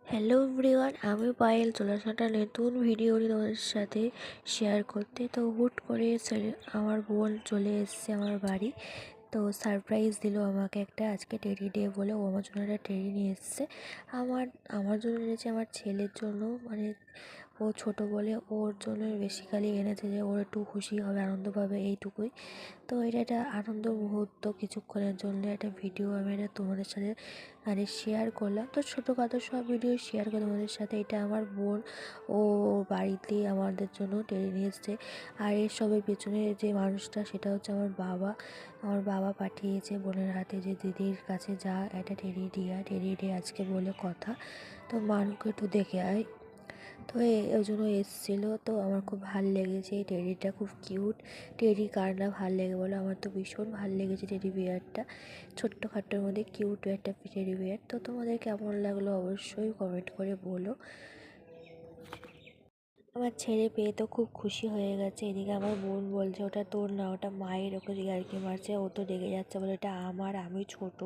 Hello everyone, আমি পায়েল চলে আসা একটা নতুন ভিডিও নিয়ে তোমাদের সাথে শেয়ার করতে। তো হুট করে আমার বোন চলে এসেছে আমার বাড়ি। তো সারপ্রাইজ দিল আমাকে একটা, আজকে টেডি ডে বলে ও আমার জন্য একটা টেডি নিয়ে এসেছে। আমার আমার জন্য এনেছে আমার ছেলের জন্য, মানে ও ছোট বলে ওর জন্য বেসিক্যালি এনেছে যে ওর একটু খুশি হবে, আনন্দ পাবে, এইটুকুই। তো এটা একটা আনন্দ মুহূর্ত, কিছুক্ষণের জন্য একটা ভিডিও আমি এটা তোমাদের সাথে শেয়ার করলাম। তো ছোটোখাটো সব ভিডিও শেয়ার করে তোমাদের সাথে। এটা আমার বোন ও বাড়িতে আমাদের জন্য টেনে নিয়ে এসছে। আর এর সবের পেছনে যে মানুষটা সেটা হচ্ছে আমার বাবা। আমার বাবা পাঠিয়েছে বোনের হাতে যে দিদির কাছে যা একটা টেডি ডে আজকে বলে কথা, তো মানুকে একটু দেখে আয়। তো ওই জন্য এসেছিলো। তো আমার খুব ভাল লেগেছে, এই টেডিটা খুব কিউট। টেডি কার না ভাল লেগে বলো, আমার তো ভীষণ ভাল লেগেছে টেডি বিয়ারটা। ছোট্টখাট্টোর মধ্যে কিউট একটা টেডি বিয়ার। তো তোমাদের কেমন লাগলো অবশ্যই কমেন্ট করে বলো। আমার ছেলে পেয়ে তো খুব খুশি হয়ে গেছে। এদিকে আমার বোন বলছে ওটা তোর না, ওটা মায়ের, ওকে ইয়ার্কি মারছে। ও তো রেগে যাচ্ছে, বলে এটা আমার, আমি ছোট,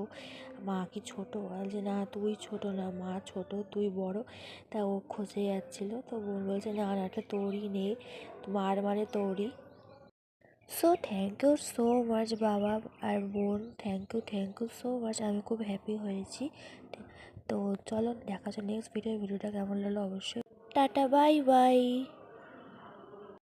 মা কি ছোট? বলছে না তুই ছোট না, মা ছোট, তুই বড়। তা ও খসে যাচ্ছিলো। তো বোন বলছে না না, এটা তোরই নেই, মার মানে তোরই। So thank you so much বাবা আর বোন, থ্যাংক ইউ সো মাচ। আমি খুব হ্যাপি হয়েছি। তো চলো দেখা যাচ্ছে নেক্সট ভিডিওটা কেমন লাগলো অবশ্যই। Tata, bye bye.